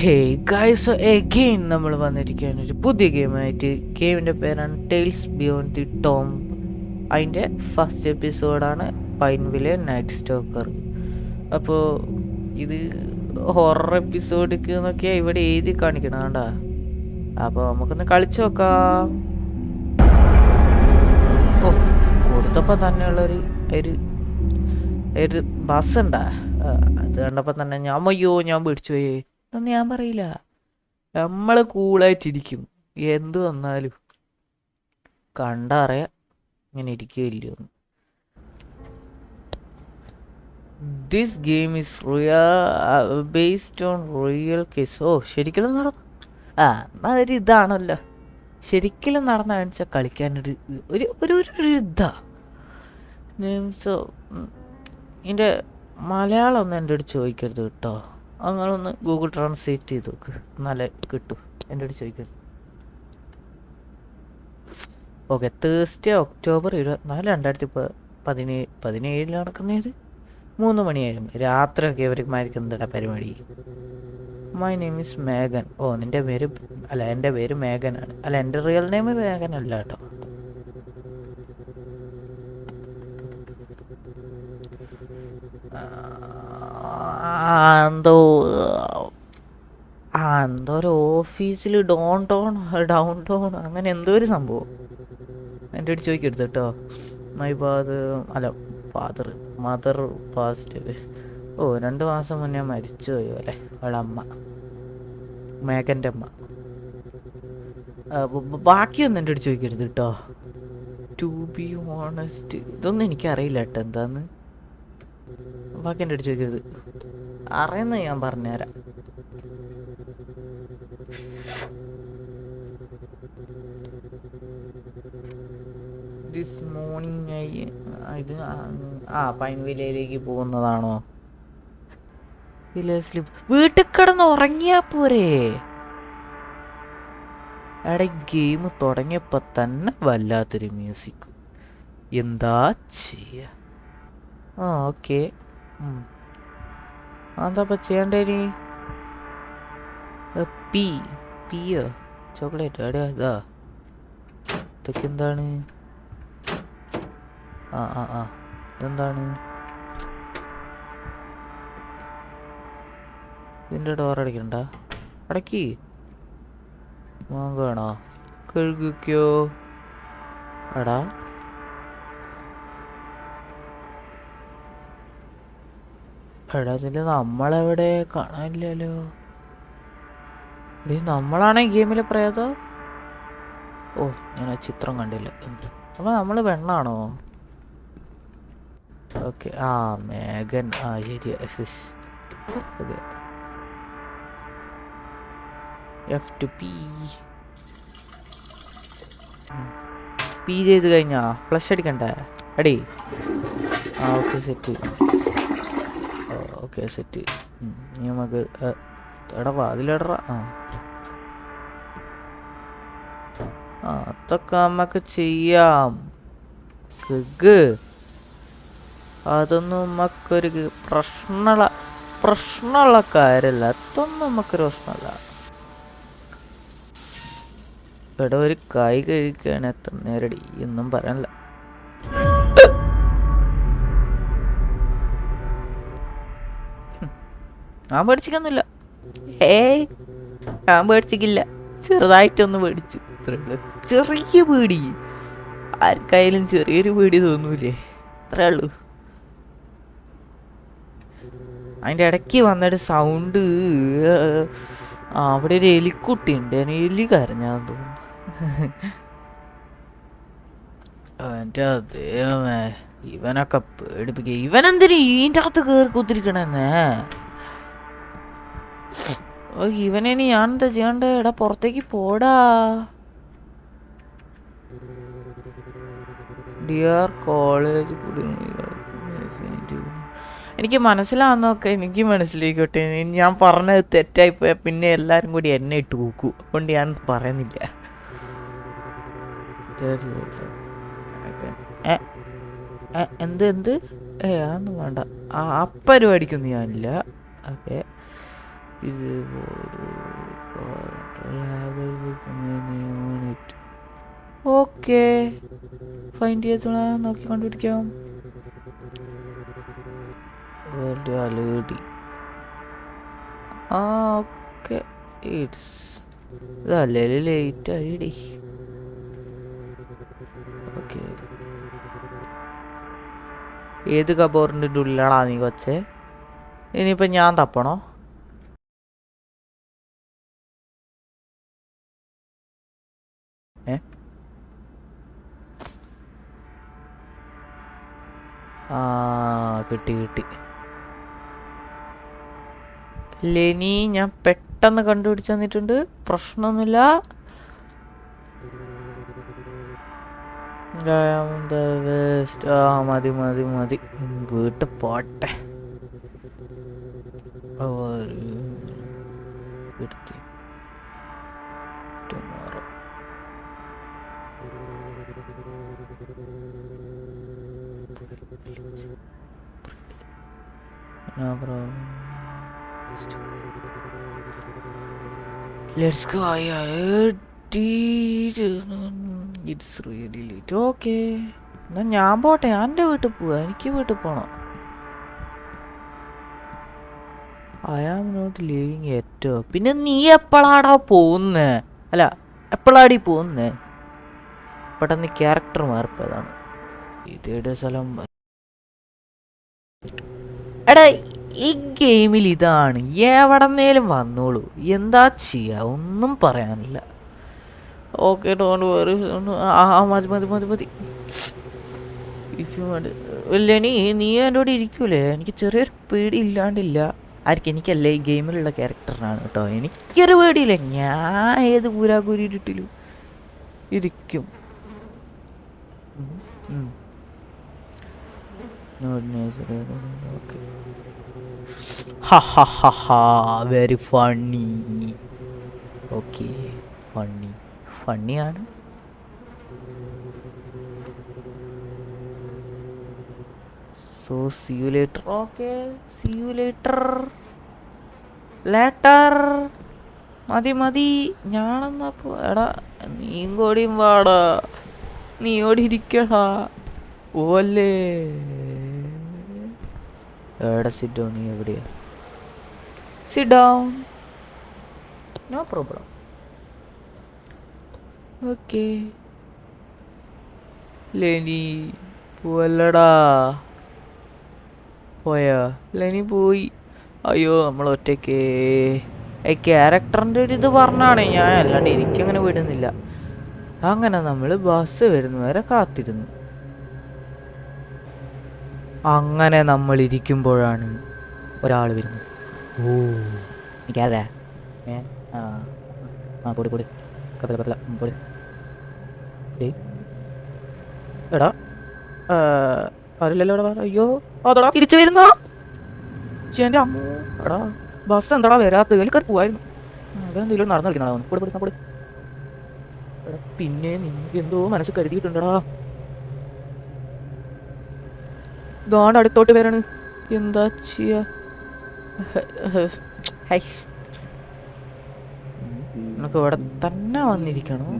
Hey guys, again നമ്മൾ വന്നിരിക്കുകയാണ് ഒരു പുതിയ ഗെയിമായിട്ട്. ഗെയിമിൻ്റെ പേരാണ് ടെയിൽസ് ബിയോണ്ട് ദി ടോം. അതിൻ്റെ ഫസ്റ്റ് എപ്പിസോഡാണ് പൈൻവിലെ നൈറ്റ് സ്റ്റോക്കർ. അപ്പോൾ ഇത് ഹൊറർ എപ്പിസോഡിക്ക് എന്നൊക്കെയാണ് ഇവിടെ എഴുതി കാണിക്കണം കേട്ടാ. അപ്പോൾ നമുക്കൊന്ന് കളിച്ചു നോക്കാം. ഓ, കൊടുത്തപ്പോൾ തന്നെയുള്ളൊരു ഒരു ഒരു ബസ് ഉണ്ടാ. അത് കണ്ടപ്പോൾ തന്നെ ഞാൻ പിടിച്ചു പോയി എന്ന് ഞാൻ പറയില്ല. നമ്മൾ കൂളായിട്ടിരിക്കും, എന്ത് വന്നാലും കണ്ടറിയാം ഇങ്ങനെ ഇരിക്കുകയില്ലോ. This game is based on real case. ഓ, ശരിക്കും നടന്നു. ഒരു ഇതാണല്ലോ, ശരിക്കും നടന്ന കാണിച്ചാൽ കളിക്കാനൊരു ഒരു ഒരു ഒരു ഇതാ. സോ ഇതിൻ്റെ മലയാളം ഒന്നും എൻ്റെ അടുത്ത് ചോദിക്കരുത് കേട്ടോ. അങ്ങനൊന്ന് ഗൂഗിൾ ട്രാൻസ്ലേറ്റ് ചെയ്ത് നോക്ക്, നല്ല കിട്ടും. എൻ്റെ അടുത്ത് ചോദിക്കരുത്. ഓക്കെ, തേഴ്സ്ഡേ ഒക്ടോബർ 24, 2017 നടക്കുന്നത്. 3 മണിയായിരുന്നു രാത്രിയൊക്കെ ഇവർമാർക്ക് എന്താ പരിപാടി. മൈ നെയിം ഈസ് മേഘൻ. ഓ, നിൻ്റെ പേര് അല്ല, എൻ്റെ പേര് മേഘനാണ്. അല്ല, എൻ്റെ റിയൽ നെയിം മേഘൻ അല്ല കേട്ടോ. എന്തോ ഒരു ഓഫീസിൽ ഡൗൺ ടൗൺ അങ്ങനെ എന്തോ ഒരു സംഭവം എൻ്റെ അടുത്ത് ചോദിക്കരുത് കേട്ടോ. My mother past. ഓ, 2 മാസം മുന്നേ മരിച്ചു പോയി അല്ലേ അവളെ അമ്മ, മേഘൻ്റെ അമ്മ. ബാക്കിയൊന്നും എൻ്റെ അടുത്ത് ചോദിക്കരുത് കേട്ടോ. ടു ബി ഓണസ്റ്റ്, ഇതൊന്നും എനിക്കറിയില്ല കേട്ടോ എന്താന്ന്. ബാക്കി എൻ്റെ അടുത്ത് ചോദിക്കരുത്, അറിയുന്ന ഞാൻ പറഞ്ഞുതരാം. ദിസ് മോർണിംഗ് ഇത് പൈൻ വില്ലയിലേക്ക് പോകുന്നതാണോ? വീട്ടിൽ കിടന്ന് ഉറങ്ങിയാ പോരേ? എടാ, ഗെയിം തുടങ്ങിയപ്പോ തന്നെ വല്ലാത്തൊരു മ്യൂസിക്. എന്താ ചെയ്യ? ഓക്കെ, എന്താ ചെയ്യണ്ടേ? പിയോ ചോക്ലേറ്റ് എവിടെയാ? ഇതൊക്കെ എന്താണ്? ഇതെന്താണ്? ഇതിൻ്റെ ഡോർ അടയ്ക്കണ്ട, അടക്കി വേണോ? കഴുകിക്കോ എടാ. ഇതില് നമ്മളെവിടെ കാണാനില്ലല്ലോ. നമ്മളാണ് ഈ ഗെയിമിലെ പ്രേതം. ഓ, ഞാൻ ആ ചിത്രം കണ്ടില്ല. അപ്പൊ നമ്മള് പെണ്ണാണോ? ഓക്കെ, മേഘൻ. ശരി. പി ചെയ്ത് കഴിഞ്ഞാ ഫ്ലഷ് അടിക്കണ്ടേ? അടി. Okay, set. Okay, set. ഇനി നമുക്ക് എടവാ അതിലിടറ. അതൊക്കെ നമുക്ക് ചെയ്യാം. അതൊന്നും നമുക്കൊരു പ്രശ്നമുള്ള കാര്യമല്ല. അതൊന്നും നമുക്കൊരു പ്രശ്നമല്ല. ഇവിടെ ഒരു കൈ കഴിക്കാൻ എത്ര നേരടി ഒന്നും പറയാനില്ല. ഞാൻ പേടിച്ചിക്കൊന്നുമില്ല. ഞാൻ പേടിച്ചിക്കില്ല. ചെറുതായിട്ടൊന്ന് പേടിച്ചു, ചെറിയ പേടി. ആർക്കായാലും ചെറിയൊരു പേടി തോന്നൂലേ? അത്രേ ഉള്ളൂ. അതിൻ്റെ ഇടയ്ക്ക് വന്നിട്ട് സൗണ്ട്. അവിടെ ഒരു എലിക്കുട്ടി ഉണ്ട്, എലി കരഞ്ഞാന്ന് തോന്നുന്നു. എൻ്റെ ദൈവമേ, ഇവനൊക്കെ പേടിപ്പിക്കുക. ഇവനെന്തിനു ഇതിൻ്റെ അകത്ത് കയറി കുത്തിരിക്കണെന്നേ? ഇവനെ ഞാൻ എന്താ ചെയ്യണ്ടേ? എടാ, പുറത്തേക്ക് പോടാ. Dear college. എനിക്ക് മനസ്സിലാവുന്നൊക്കെ എനിക്ക് മനസ്സിലായിക്കോട്ടെ. ഞാൻ പറഞ്ഞത് തെറ്റായിപ്പോയാൽ പിന്നെ എല്ലാവരും കൂടി എന്നെ ഇട്ട് കൂക്കും. അതുകൊണ്ട് ഞാൻ പറയുന്നില്ല. എന്ത് അതൊന്നും വേണ്ട. ആ പരിപാടിക്കൊന്നും ഞാനില്ല. ഓക്കെ, ഇത് ഓക്കെ ഫൈൻഡ് ചെയ്തോളാ, നോക്കി കണ്ടുപിടിക്കാം. അലേടി ആ ഓക്കെ ഇറ്റ്സ് ഇതല്ലേ ലേറ്റ് ആയിടി. ഓക്കെ ഏത് കബോർഡിൻ്റെ ഉള്ളിലാണാ നീ കൊച്ചേ? ഇനിയിപ്പോൾ ഞാൻ തപ്പണോ? ആ കിട്ടി കിട്ടി. ലെനി ഞാൻ പെട്ടെന്ന് കണ്ടുപിടിച്ച് തന്നിട്ടുണ്ട്, പ്രശ്നമൊന്നുമില്ല. ആ മതി മതി മതി, വീട്ടിൽ പോട്ടെ. Tomorrow let's go. It's really late. Okay എന്നാൽ ഞാൻ പോട്ടെ, ഞാൻ എൻ്റെ വീട്ടിൽ പോവാ, എനിക്ക് വീട്ടിൽ പോകണം. ഐ ആം നോട്ട് ലിവിങ് ഏറ്റോ. പിന്നെ നീ എപ്പോഴാടാ പോകുന്നേ? അല്ല എപ്പോഴാടി പോകുന്നേ? പെട്ടെന്ന് ക്യാരക്ടർ മാറിപ്പോയതാണ്. ഇതേടെ സ്ഥലം എടാ, ഈ ഗെയിമിൽ ഇതാണ്, എവിടെന്നേലും വന്നോളൂ, എന്താ ചെയ്യുക, ഒന്നും പറയാനില്ല. Okay don't worry. ആ മതി മതി മതി മതി. ഇല്ല നീ എൻ്റെ കൂടെ ഇരിക്കൂലേ? എനിക്ക് ചെറിയൊരു പേടി ഇല്ലാണ്ടില്ല. ആയിരിക്കും, എനിക്കല്ലേ ഈ ഗെയിമിലുള്ള ക്യാരക്ടറിനാണ് കേട്ടോ, എനിക്കൊരു പേടിയില്ല. ഞാൻ ഏത് പൂരാകൂരിട്ടിലും ഇരിക്കും. Very funny. ഓക്കെ ഫണ്ണിയാണ്. So see you later. Okay see you later. മതി മതി, ഞാനെന്നാ എടാ നീയും കൂടിയും വാടാ, നീ ഓടി ഇരിക്കടാ. ഓല്ലേ എവിടെ സിറ്റ് ഡൗൺ? നീ എവിടെയാ? Sit down, no problem. Okay Lenny പോവല്ലടാ. പോയാ? ലെനി പോയി. അയ്യോ നമ്മൾ ഒറ്റയ്ക്ക്. ക്യാരക്ടറിൻ്റെ ഒരു ഇത് പറഞ്ഞാണ് ഞാൻ, അല്ലാണ്ട് എനിക്കങ്ങനെ വിടുന്നില്ല. അങ്ങനെ നമ്മൾ ബസ് വരുന്നവരെ കാത്തിരുന്നു. അങ്ങനെ നമ്മൾ ഇരിക്കുമ്പോഴാണ് ഒരാൾ വരുന്നത്. ഓ എനിക്കറിയാ. പൊടി പൊടി കപ്പല പൊടി. എടാ അറിയില്ലല്ലോ. അയ്യോ അതടാ തിരിച്ചു വരുന്നോ? എൻ്റെ അമ്മ, എടാ ബസ് എന്താടാ വരാത്ത? കയറി പോവായിരുന്നു. അതെന്തെങ്കിലും നടന്നു കളിക്കണോ? പൊടി പൊടി പൊടി. എടാ പിന്നെ നിനക്ക് എന്തോ മനസ്സ് കരുതിയിട്ടുണ്ടടാ. ഇതാണ്ട് അടുത്തോട്ട് വരാണ്, എന്താ ചെയ്യാ? നിനക്ക് ഇവിടെ തന്നെ വന്നിരിക്കണോ?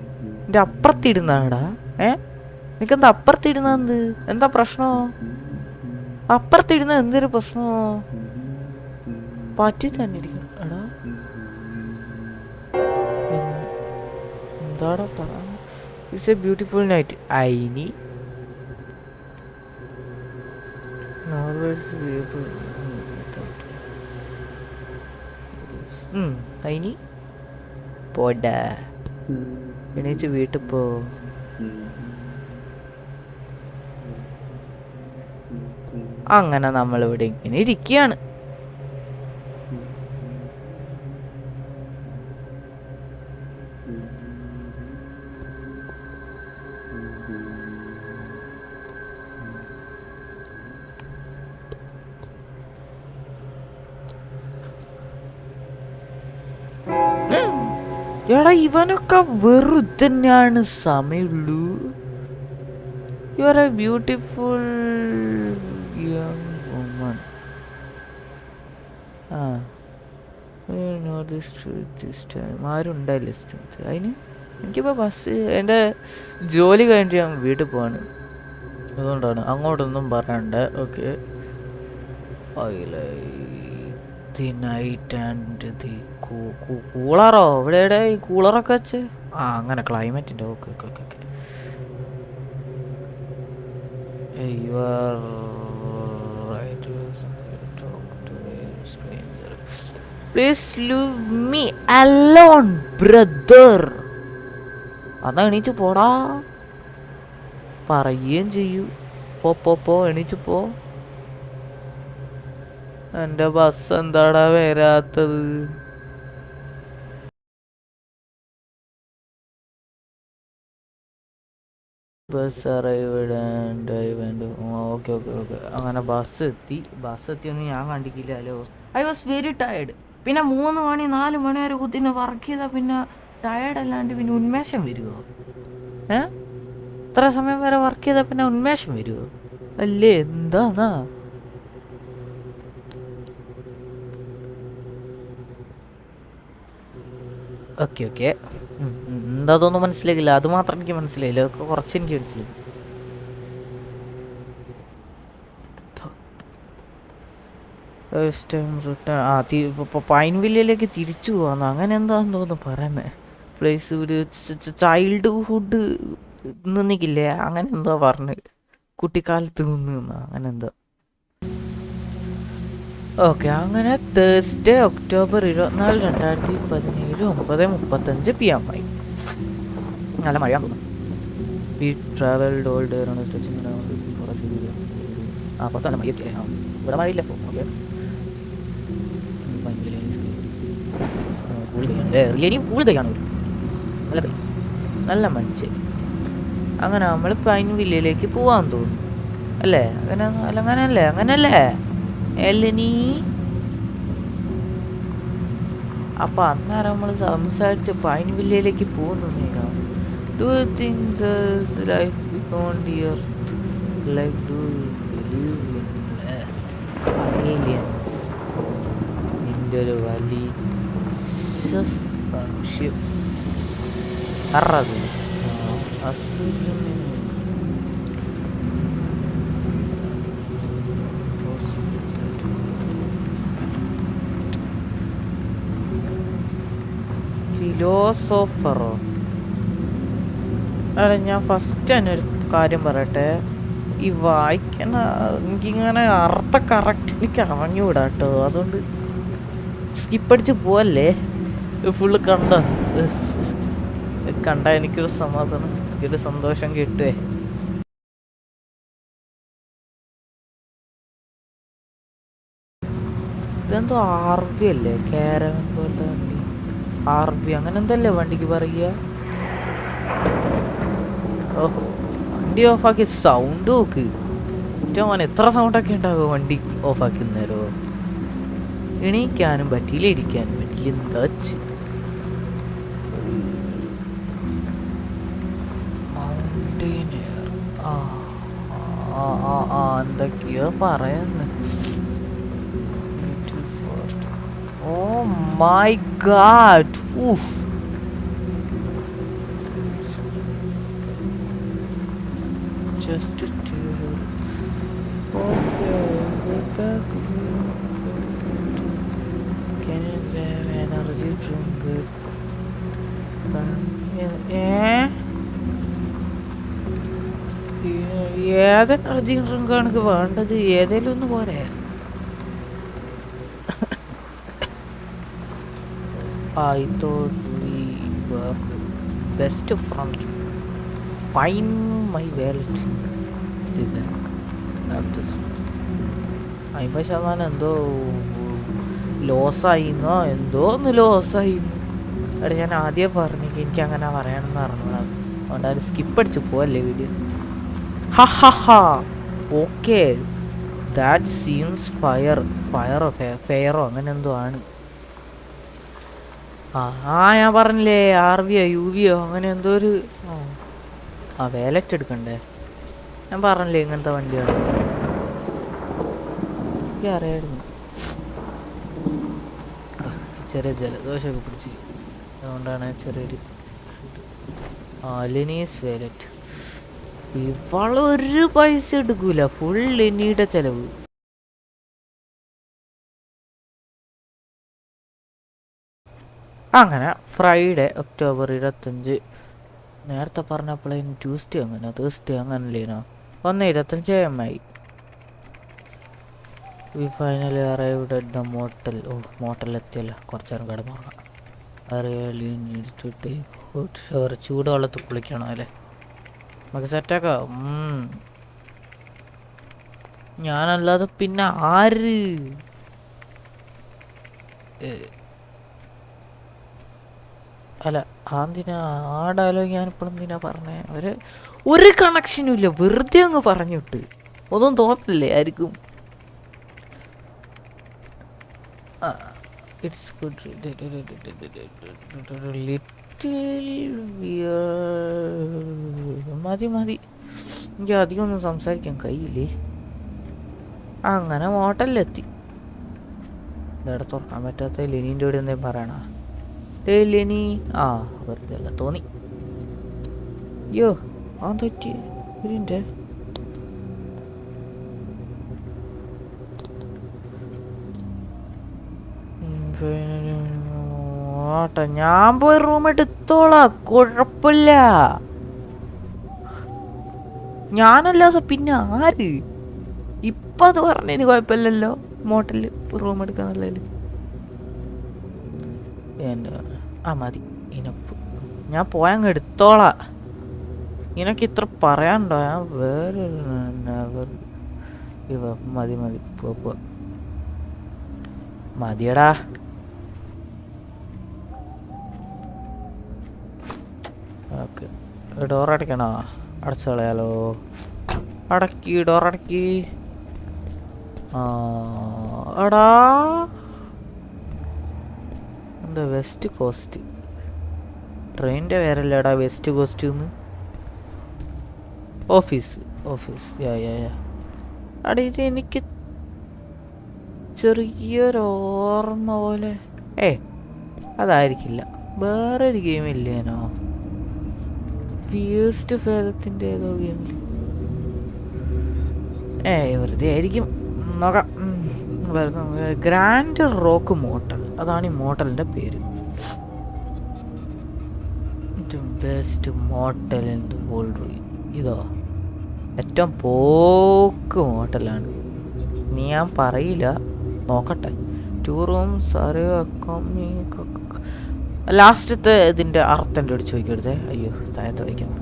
എൻ്റെ അപ്പുറത്തിരുന്നാടാ. നിനക്കെന്താ അപ്പുറത്തിരുന്ന? എന്താ പ്രശ്നോ? അപ്പുറത്തിരുന്ന എന്തൊരു പ്രശ്നമോ? പറ്റി തന്നെ ഇരിക്കണം. എടാ എന്താടാ പറ? It's a beautiful night. ഐനി ഐനി പോടാ, എണീച്ച് വീട്ടിൽ പോ. അങ്ങനെ നമ്മളിവിടെ ഇങ്ങനെ ഇരിക്കുകയാണ്. എടാ ഇവനൊക്കെ വെറുതെയാണ് സമയമുള്ളൂ. You are a beautiful young woman. ആരും ഉണ്ടായില്ല അതിന്. എനിക്കിപ്പോൾ ബസ് എൻ്റെ ജോലി കഴിഞ്ഞിട്ട് ഞാൻ വീട്ടിൽ പോവാണ്, അതുകൊണ്ടാണ് അങ്ങോട്ടൊന്നും പറയണ്ടേ. Okay. The night and the കൂളറോ ഇവിടെ ഈ കൂളറൊക്കെ വെച്ച് അങ്ങനെ ക്ലൈമറ്റിൻ്റെ. Okay okay okay okay. You are right. Please leave me alone, brother. അതാ എണീച്ച് പോടാ പറയുകയും ചെയ്യൂ. പോ എണീച്ച് പോ. എൻ്റെ ബസ് എന്താടാ വരാത്തത്? Bus arrived and I went. Okay okay okay. അങ്ങനെ ബസ് എത്തിയൊന്നും ഞാൻ കണ്ടിക്കില്ലല്ലോ. I was very tired. പിന്നെ 3 മണി 4 മണി വരെ കുത്തിനെ വർക്ക് ചെയ്താൽ പിന്നെ ടയർഡ് അല്ലാണ്ട് പിന്നെ ഉന്മേഷം വരുമോ? ഇത്ര സമയം വരെ വർക്ക് ചെയ്താൽ പിന്നെ ഉന്മേഷം വരുമോ? അല്ലേ എന്താ? Okay okay. എന്താതൊന്നും മനസ്സിലാക്കില്ല, അത് മാത്രം എനിക്ക് മനസ്സിലായില്ല. അതൊക്കെ കുറച്ച് എനിക്ക് മനസ്സിലായി. പൈൻവില്ലിലേക്ക് തിരിച്ചു പോകാന്ന് അങ്ങനെ എന്താന്ന് തോന്നുന്നു പറയുന്നത്. പ്ലേസ് ഒരു ചൈൽഡ്ഹുഡ് നിന്നിക്കില്ലേ, അങ്ങനെ എന്തോ പറഞ്ഞ് കുട്ടിക്കാലത്ത് നിന്ന് അങ്ങനെ എന്തോ. ഓക്കെ. അങ്ങനെ തേഴ്സ്ഡേ ഒക്ടോബർ 24, 2017 9:35 PM ആയി. നല്ല മഴയാന്ന് തോന്നുന്നു. We travelled all day on stretching അപ്പോൾ നല്ല മഴയൊക്കെ. ഇവിടെ മഴയില്ല ഇപ്പോൾ. ഓക്കെ. കൂടുതലാണ് നല്ല മഞ്ഞ്. അങ്ങനെ നമ്മൾ പൈൻ വില്ലയിലേക്ക് പോവാൻ തോന്നുന്നു അല്ലേ? അങ്ങനല്ലേ എല്ലനീ? അപ്പം അന്നേരം നമ്മൾ സംസാരിച്ച് പൈൻ വില്ലയിലേക്ക് പോകുന്നു. Do you think there's life beyond the earth? Like do you believe in aliens? നിൻ്റെ ഒരു വലിയ സംശയം അറത് ഫിലോസോഫറോ? അല്ല, ഞാൻ ഫസ്റ്റ് തന്നെ ഒരു കാര്യം പറയട്ടെ. ഈ വായിക്കുന്ന എനിക്കിങ്ങനെ അർത്ഥം കറക്റ്റ് എനിക്ക് അറിഞ്ഞുകൂടാ കേട്ടോ. അതുകൊണ്ട് സ്കിപ്പടിച്ച് പോവല്ലേ. ഫുള്ള് കണ്ട എനിക്കൊരു സമാധാനം, എനിക്കൊരു സന്തോഷം കിട്ടുവേ. ഇതെന്തോ RV അല്ലേ? കാരവൻ പോലത്തെ വണ്ടി. RV അങ്ങനെ എന്തല്ലേ വണ്ടിക്ക് പറയുക? ഓഹോ, വണ്ടി ഓഫാക്കി സൗണ്ട് നോക്ക്. ഏറ്റവും എത്ര സൗണ്ടൊക്കെ ഉണ്ടാകുമോ വണ്ടി ഓഫാക്കുന്നേരോ? എണീക്കാനും പറ്റിയില്ല, ഇരിക്കാനും പറ്റില്ല. എന്താ മൗണ്ടൈനിയർ. എന്തൊക്കെയോ പറയുന്നു. Oh my god. Just to can you have energy drink? ഏത് എനർജി ഡ്രിങ്കാണ് എനിക്ക് വേണ്ടത്? ഏതേലും ഒന്ന് പോരെ? I thought we were best friends. Find my wallet. 50% എന്തോ ലോസായിന്നോ എന്തോ ഒന്ന് ലോസായിന്ന്. എടാ, ഞാൻ ആദ്യം പറഞ്ഞു എനിക്ക് അങ്ങനെ പറയണമെന്ന് പറഞ്ഞതാണ്. അതുകൊണ്ട് അത് സ്കിപ്പടിച്ച് പോവല്ലേ വീഡിയോ. ഓക്കെ, ദാറ്റ് സീംസ് ഫയറോ അങ്ങനെ എന്തോ ആണ്. ഞാൻ പറഞ്ഞില്ലേ RV UV അങ്ങനെ എന്തോ ഒരു. വാലറ്റ് എടുക്കണ്ടേ? ഞാൻ പറഞ്ഞില്ലേ ഇങ്ങനത്തെ വണ്ടിയാണ്. എനിക്കറിയായിരുന്നു. ചെറിയ ജലദോഷമൊക്കെ പിടിച്ച്, അതുകൊണ്ടാണ് ചെറിയൊരു ഇത്. ലെനീസ് വാലറ്റ്. ഇവളൊരു പൈസ എടുക്കൂല, ഫുൾ ലെനിയുടെ ചെലവ്. അങ്ങനെ ഫ്രൈഡേ ഒക്ടോബർ 25. നേരത്തെ പറഞ്ഞപ്പോഴേനും ട്യൂസ്ഡേ അങ്ങനെ തേഴ്സ്ഡേ അങ്ങനല്ലേനോ. 1:25 AM ആയി. We finally arrived at the motel. മോട്ടലിലെത്തിയല്ലോ, കുറച്ച് നേരം കിടന്നുറങ്ങാം. ഷവർ, ചൂടുവെള്ളത്തിൽ കുളിക്കണം അല്ലേ, നമുക്ക് സെറ്റാക്കാം. ഞാനല്ലാതെ പിന്നെ ആര്? അല്ല, ആ ഡയലോഗ് ഞാനിപ്പോഴും എന്തിനാ പറഞ്ഞേ? ഒരു കണക്ഷനും ഇല്ല, വെറുതെ അങ്ങ് പറഞ്ഞിട്ട്. ഒന്നും തോന്നില്ലേ ആയിരിക്കും? It's good. മതി എനിക്ക് അധികം ഒന്നും സംസാരിക്കാൻ കഴിയില്ലേ. അങ്ങനെ മോട്ടലിലെത്തി. ഇതവിടെ തുറക്കാൻ പറ്റാത്ത ലെനീൻ്റെ കൂടെ എന്തെങ്കിലും പറയണ? ലെനി വെറുതെ അല്ല, തോന്നി. അയ്യോ, തെറ്റി. ഇതിൻ്റെ ഞാൻ പോയി റൂം എടുത്തോളാം, കുഴപ്പമില്ല. ഞാനല്ല പിന്നെ ആര്? ഇപ്പം അത് പറഞ്ഞതിന് കുഴപ്പമില്ലല്ലോ, മോട്ടലിൽ റൂം എടുക്കാന്നുള്ളതിൽ. എൻ്റെ മതി, ഇനപ്പ്. ഞാൻ പോയങ്ങ് എടുത്തോളാം. നിനക്ക് ഇത്ര പറയാനുണ്ടോ? ഞാൻ വേറെ മതി പോ മതിയടാ. ഓക്കെ, ഡോറടയ്ക്കണോ? അടച്ചു കളയാലോ. അടക്കി, ഡോറടക്കി. എടാ, എന്താ വെസ്റ്റ് കോസ്റ്റ്? ട്രെയിനിൻ്റെ പേരല്ലേടാ വെസ്റ്റ് കോസ്റ്റ് എന്ന്? ഓഫീസ് യാ. അടാ, ഇത് എനിക്ക് ചെറിയൊരോർമ്മ പോലെ. അതായിരിക്കില്ല, വേറൊരു ഗെയിം ഇല്ലേനോ? ഫിയേസ്റ്റ് ഫേദത്തിൻ്റെ ഏതോ ഗെയിം. വെറുതെ ആയിരിക്കും, നോക്കാം. ഗ്രാൻഡ് റോക്ക് മോട്ടൽ, അതാണ് ഈ മോട്ടലിൻ്റെ പേര്. Best motel in the world. ഇതോ ഏറ്റവും പോക്ക് മോട്ടലാണ്. നീ ഞാൻ പറയില്ല, നോക്കട്ടെ. 2 റൂംസ് ലാസ്റ്റത്തെ ഇതിൻ്റെ അർത്ഥം എൻ്റെ അടുത്ത് ചോദിക്കരുതേ. അയ്യോ, താഴത്തെ വയ്ക്കണം.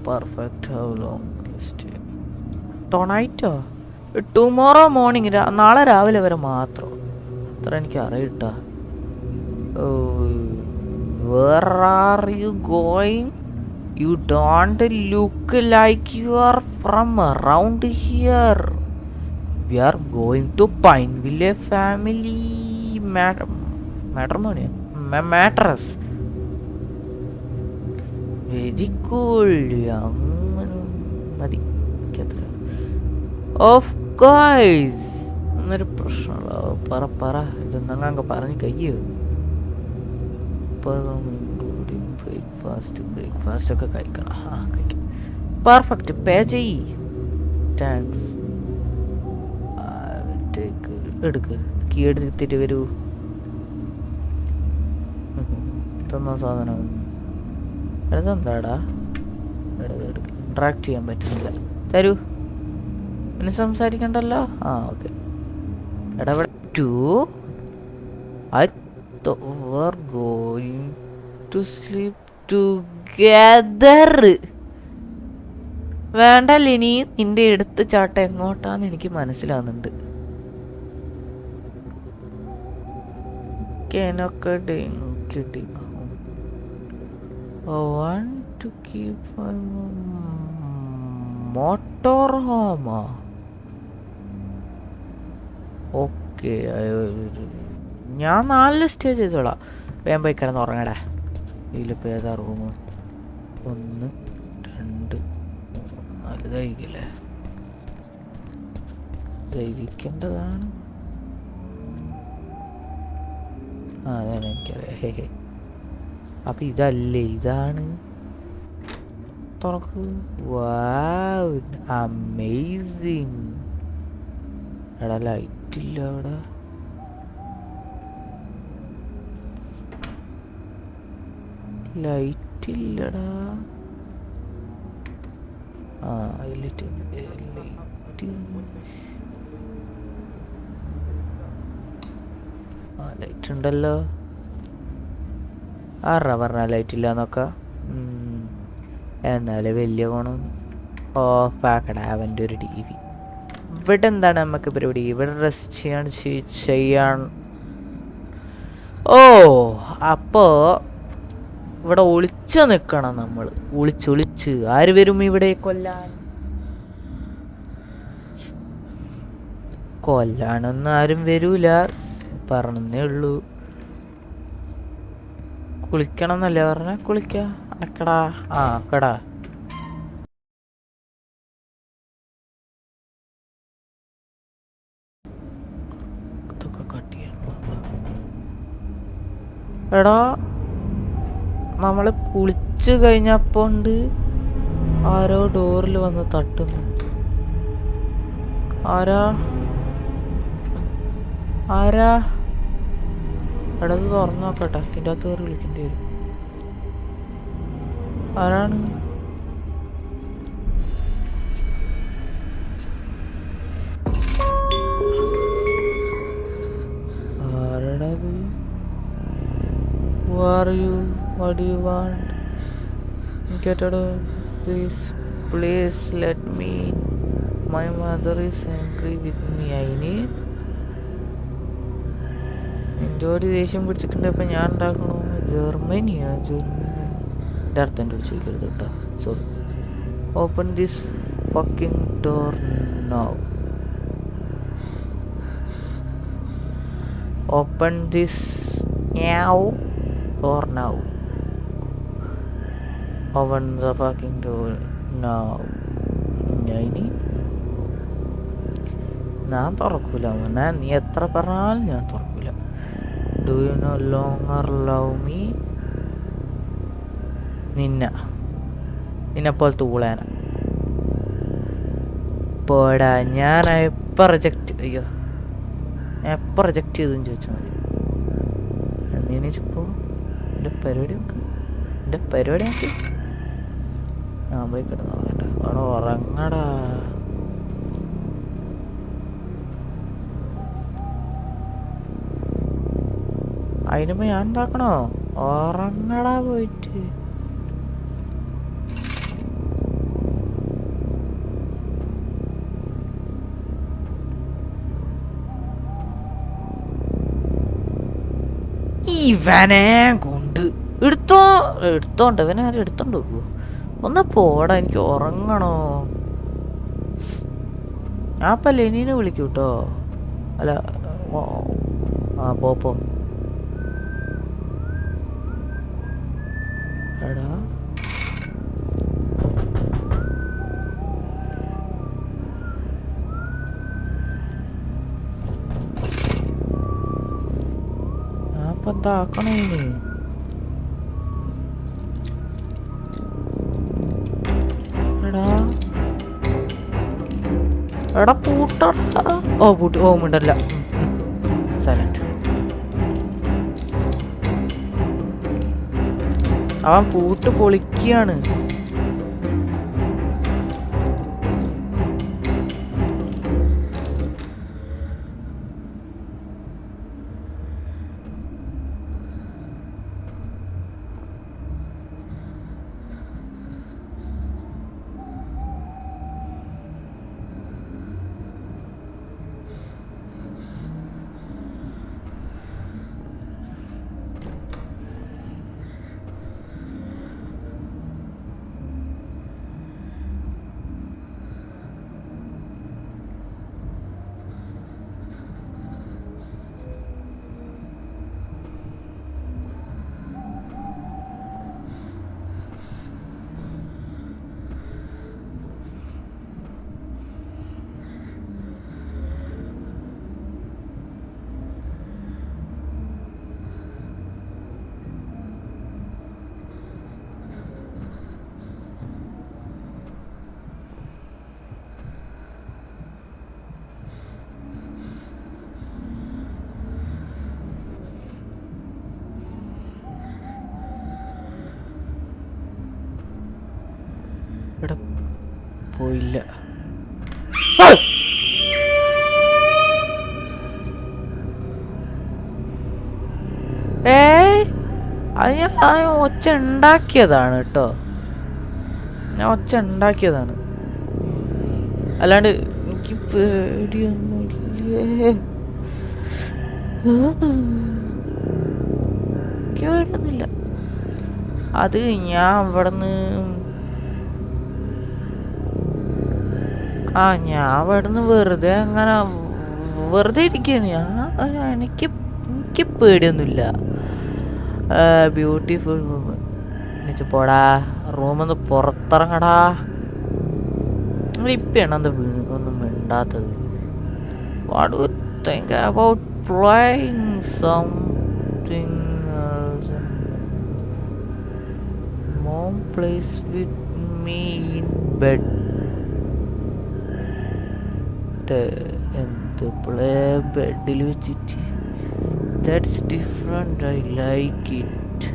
പെർഫെക്റ്റ്. How long list? ടൊണൈറ്റോ? ടുമോറോ മോർണിംഗ്, നാളെ രാവിലെ വരെ മാത്രം. അത്ര എനിക്ക് അറിയിട്ടാ. Where are you going? You don't look like you are from around here. We are going to Pineville family matrimony mattress. Very cool. അങ്ങനെ മതി. Of course. എന്നൊരു പ്രശ്നമുള്ള പറ ഇതൊന്നങ്ങ് പറഞ്ഞ് കഴിയോ? ബ്രേക്ക്ഫാസ്റ്റ് ഒക്കെ കഴിക്കണം. കഴിക്കാം. പെർഫെക്റ്റ്. പേ ചെയ്യ്. താങ്ക്സ്. എടുക്ക്, കീ എടുത്തിട്ട് വരൂ. തന്ന സാധനം ഇതെന്താടാ? എടുക്ക്. ഇൻട്രാക്ട് ചെയ്യാൻ പറ്റുന്നില്ല. തരൂ. പിന്നെ സംസാരിക്കണ്ടല്ലോ. Okay. To I thought going to sleep together. വേണ്ടല്ലേ, ഇനി നിന്റെ എടുത്ത് ചാട്ടം എങ്ങോട്ടാന്ന് എനിക്ക് മനസ്സിലാവുന്നുണ്ട്. മോട്ടോർ ഹോമാ? ഓക്കെ, ഞാൻ 4 സ്റ്റേ ചെയ്തോളാം. വേഗം പോയി കിടന്ന് ഉറങ്ങടാ. ഇതിലിപ്പോൾ ഏതാ റൂം? 1 2 4 കഴിക്കില്ലേ? ദഹിക്കേണ്ടതാണ്. അതാണ് എനിക്കറിയാം. ഹേ ഹേ. അപ്പം ഇതല്ലേ, ഇതാണ് തുറക്ക്. വാവ്, അമേസിങ്. എടാ ലൈറ്റ് ഇല്ല അവിടെ. ലൈറ്റ് ഇല്ലടാ. ആ ലൈറ്റ് ആ ലൈറ്റ് ഉണ്ടല്ലോ. ആറാ പറഞ്ഞ ലൈറ്റ് ഇല്ല എന്നൊക്കെ. എന്നാലും വലിയ കോണം ഓഫാക്കട അവൻ്റെ ഒരു ടി വി. ഇവിടെ എന്താണ് നമുക്ക് പരിപാടി? ഇവിടെ റെസ്റ്റ് ചെയ്യാൻ. ഓ അപ്പോൾ ഇവിടെ ഒളിച്ചു നിൽക്കണം നമ്മൾ. ഒളിച്ചൊളിച്ച് ആര് വരും ഇവിടെ കൊല്ലാൻ? കൊല്ലാനൊന്നും ആരും വരൂല, പറഞ്ഞേ ഉള്ളൂ. കുളിക്കണം എന്നല്ലേ പറഞ്ഞ? കുളിക്ക അക്കടാ. ആ അക്കടാ. എടാ നമ്മള് കുളിച്ചു കഴിഞ്ഞപ്പോണ്ട് ആരോ ഡോറിൽ വന്ന് തട്ടുന്നു. ആരാ ആരാ? എടത് തുറന്നു നോക്കട്ടെ, ഇതിൻ്റെ അകത്ത് കയറി വിളിക്കേണ്ടി വരും. ആരാണ്? ആരടത്? Who are you? What do you want? Get out of this. Please let me. My mother is angry with me. I need. ജോലി ദേഷ്യം പിടിച്ചിട്ടുണ്ട്. അപ്പം ഞാൻ എന്താക്കണോ? ജർമ്മനിയാ? എൻ്റെ അർത്ഥം ചോദിക്കരുത് കേട്ടോ, sorry. Open this fucking door now. Open this door now. Open the fucking door now. ഞാൻ തുറക്കൂല മോനെ, നീ എത്ര പറഞ്ഞാലും ഞാൻ തുറക്കൂല. Do you no longer love me? നിന്നെപ്പോലത്തെ ഊളേന പോടാ. ഞാൻ എപ്പോൾ റിജക്റ്റ് ചെയ്തെന്ന് ചോദിച്ചാൽ മതി. എന്നീനിച്ചിപ്പോൾ എൻ്റെ പരിപാടി നോക്ക്. ഞാൻ പോയി കിടന്നു കേട്ടോ. അവിടെ ഉറങ്ങടാ. അതിനിപ്പോ ഞാൻ എന്താക്കണോ? ഉറങ്ങടാ പോയിട്ട്. ഇവനെ കൊണ്ട് എടുത്തോണ്ട് ഇവനെ ആരും എടുത്തോണ്ട് പോകുമോ? ഒന്ന് പോടാ, എനിക്ക് ഉറങ്ങണോ. ഞാൻ ഇപ്പം ലെനീനെ വിളിക്കൂട്ടോ. അല്ല ആ പോ. എടാ ഞാൻ ഇപ്പം എന്താക്കണേ? എടാ പൂട്ട. പൂട്ട്. മിണ്ടല്ല. സൈലന്റ്. അവൻ പൂട്ട് പൊളിക്കുകയാണ്. എടാ പോയില്ല. അത് ഞാൻ ഒച്ച ഉണ്ടാക്കിയതാണ് കേട്ടോ, ഞാൻ ഒച്ച ഉണ്ടാക്കിയതാണ്, അല്ലാണ്ട് എനിക്ക് പേടിയൊന്നുമില്ലേ. എനിക്ക് പേടിയൊന്നുമില്ല. അത് ഞാൻ അവിടുന്ന് ഞാൻ അവിടുന്ന് വെറുതെ അങ്ങനെ വെറുതെ ഇരിക്കുകയാണ് ഞാൻ. എനിക്ക് എനിക്ക് പേടിയൊന്നുമില്ല. ബ്യൂട്ടിഫുൾ എന്നുവെച്ച് പോടാ, റൂമിന്ന് പുറത്തിറങ്ങടാ. ഇപ്പാണ് അത് ഒന്നും മിണ്ടാത്തത്. What do you think about playing something else? Mom plays with me in bed. എന്ത് പ്ലേ ബെഡിൽ വെച്ചിട്ട്? That's different, I like it.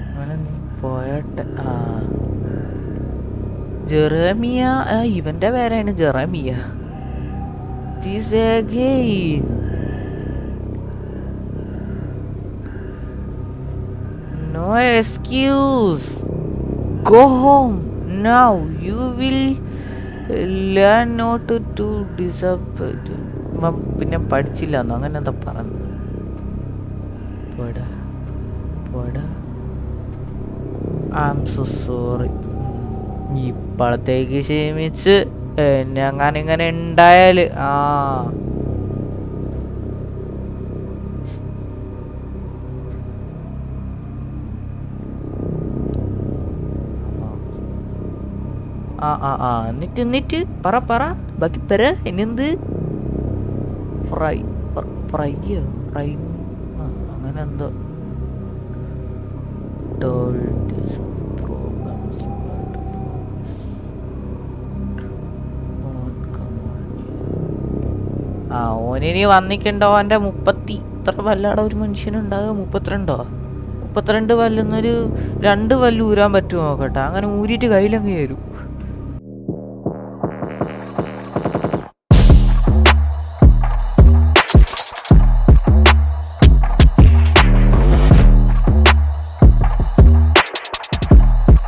അങ്ങനെ നീ പോയട്ടെ. ജെറമിയ, ഇവന്റെ പേരാണ് Jeremiah. This again. No excuse. Go home now. You will learn not to disappoint. പിന്നെ പഠിച്ചില്ല എന്നോ അങ്ങനെ എന്താ പറഞ്ഞു? പോടാ പോടാ. I am so sorry. ഇപ്പോഴത്തേക്ക് ക്ഷമിച്ച് എന്നെ അങ്ങനെ ഇങ്ങനെ ഉണ്ടായാല് എന്നിട്ട് പറ ബാക്കി പറ. ഇനിന്ത് ഫ്രൈയോ അങ്ങനെ എന്തോ. ഓനിനി വന്നിക്കണ്ടോ? അവൻ്റെ 30 ഇത്ര പല്ലാടെ ഒരു മനുഷ്യനുണ്ടാകുക? 32 പല്ലുന്നൊരു 2 പല്ല് ഊരാൻ പറ്റുമോ നോക്കട്ടെ. അങ്ങനെ ഊരിയിട്ട് കയ്യിലങ്ങ് തരും.